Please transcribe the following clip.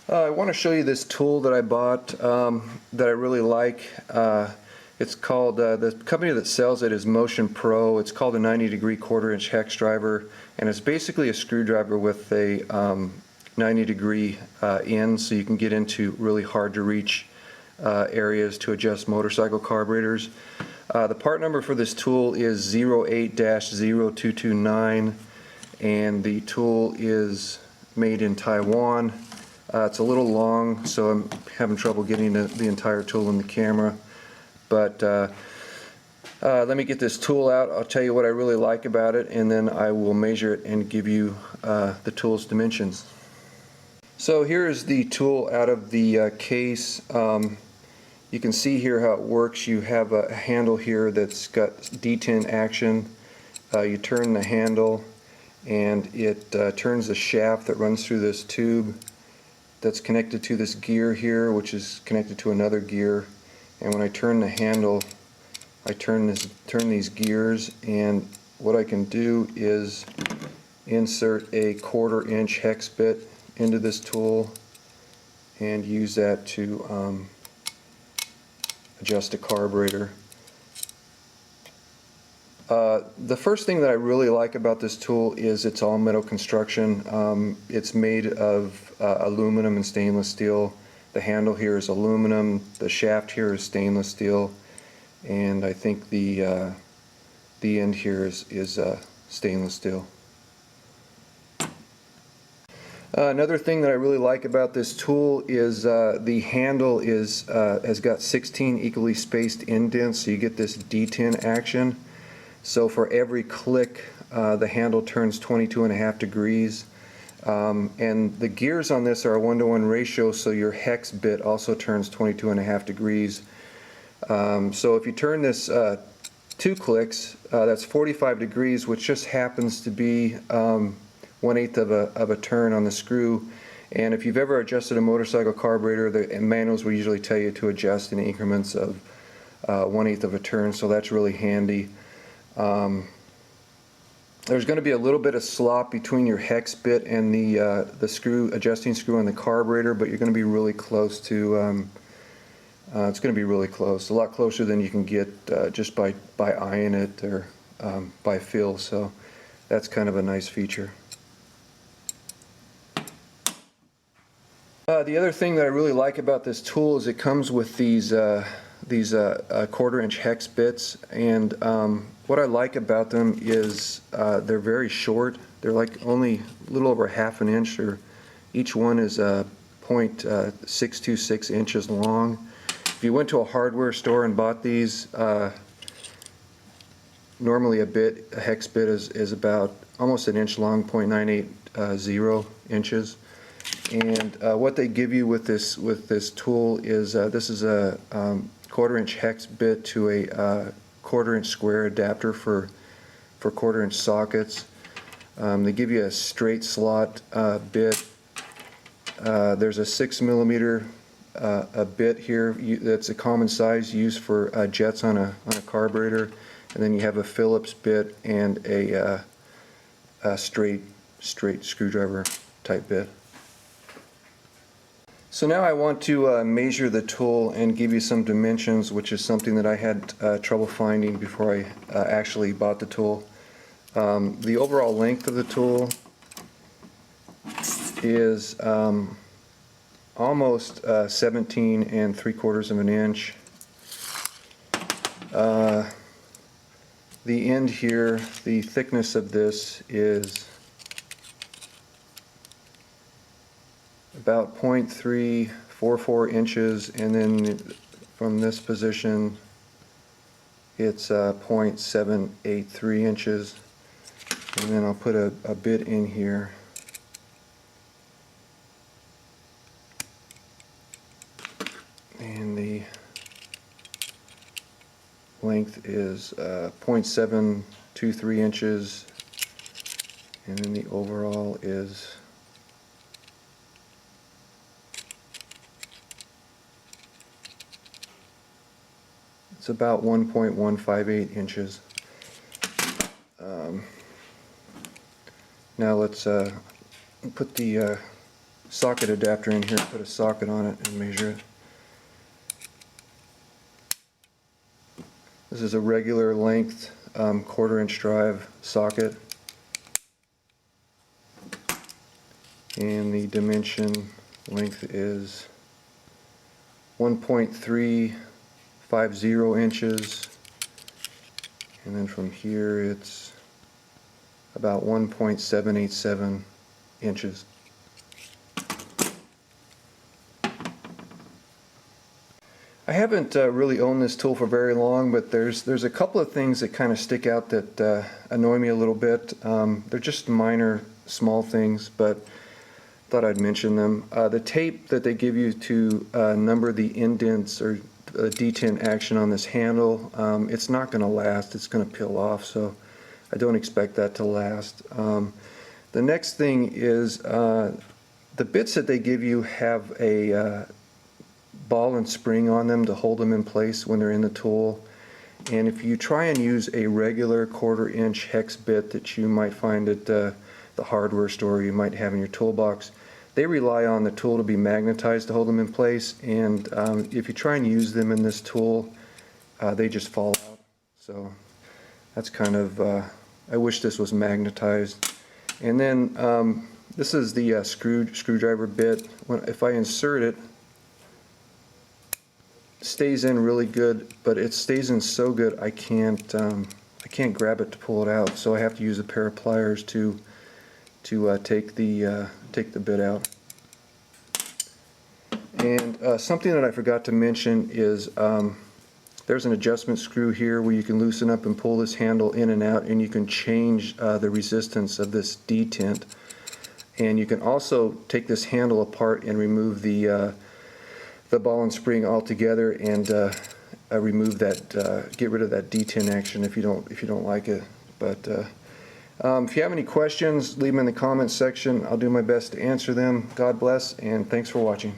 I want to show you this tool that I bought that I really like. It's called, the company that sells it is Motion Pro. It's called a 90-degree quarter-inch hex driver, and it's basically a screwdriver with a 90-degree end, so you can get into really hard-to-reach areas to adjust motorcycle carburetors. The part number for this tool is 08-0229, and the tool is made in Taiwan. It's a little long, so I'm having trouble getting the entire tool in the camera. But let me get this tool out. I'll tell you what I really like about it, and then I will measure it and give you the tool's dimensions. So here is the tool out of the case. You can see here how it works. You have a handle here that's got detent action. You turn the handle, and it turns the shaft that runs through this tube that's connected to this gear here, which is connected to another gear. And when I turn the handle, I turn these gears, and what I can do is insert a quarter-inch hex bit into this tool and use that to adjust a carburetor. The first thing that I really like about this tool is it's all metal construction. It's made of aluminum and stainless steel. The handle here is aluminum, the shaft here is stainless steel, and I think the end here is stainless steel. Another thing that I really like about this tool is the handle has got 16 equally spaced indents, so you get this detent action. So for every click, the handle turns 22.5 degrees. And the gears on this are a 1-to-1 ratio, so your hex bit also turns 22.5 degrees. So if you turn this 2 clicks, that's 45 degrees, which just happens to be 1/8 of a turn on the screw. And if you've ever adjusted a motorcycle carburetor, the manuals will usually tell you to adjust in increments of 1/8 of a turn, so that's really handy. There's going to be a little bit of slop between your hex bit and the adjusting screw on the carburetor, but you're going to be really close to. It's going to be really close, a lot closer than you can get just by eyeing it or by feel. So that's kind of a nice feature. The other thing that I really like about this tool is it comes with these quarter-inch hex bits, and what I like about them is they're very short. They're like only a little over ½ an inch, or each one is 0.626 inches long. If you went to a hardware store and bought these, normally a hex bit is about almost an inch long, 0.980 inches. And what they give you with this tool is this is a quarter-inch hex bit to a quarter-inch square adapter for quarter-inch sockets. They give you a straight slot bit. There's a 6mm a bit here that's a common size used for jets on a carburetor, and then you have a Phillips bit and a straight screwdriver type bit. So now I want to measure the tool and give you some dimensions, which is something that I had trouble finding before I actually bought the tool. The overall length of the tool is almost 17¾ of an inch. The end here, the thickness of this is about 0.344 inches, and then from this position it's 0.783 inches, and then I'll put a bit in here. And the length is 0.723 inches, and then the overall is it's about 1.158 inches. Now let's put the socket adapter in here, put a socket on it and measure it. This is a regular length 1/4 inch drive socket, and the dimension length is 1.350 inches, and then from here it's about 1.787 inches. I haven't really owned this tool for very long, but there's a couple of things that kind of stick out that annoy me a little bit. They're just minor, small things, but thought I'd mention them. The tape that they give you to number the indents or detent action on this handle, it's not going to last. It's going to peel off, so I don't expect that to last. The next thing is the bits that they give you have a ball and spring on them to hold them in place when they're in the tool. And if you try and use a regular 1/4 inch hex bit that you might find at the hardware store, you might have in your toolbox, they rely on the tool to be magnetized to hold them in place, and if you try and use them in this tool, they just fall out. So that's kind of, I wish this was magnetized. And then this is the screwdriver bit. If I insert it, stays in really good, but it stays in so good I can't grab it to pull it out. So I have to use a pair of pliers to take the bit out. And something that I forgot to mention is there's an adjustment screw here where you can loosen up and pull this handle in and out, and you can change the resistance of this detent. And you can also take this handle apart and remove the ball and spring altogether, and remove that, get rid of that detent action if you don't like it. But if you have any questions, leave them in the comments section. I'll do my best to answer them. God bless, and thanks for watching.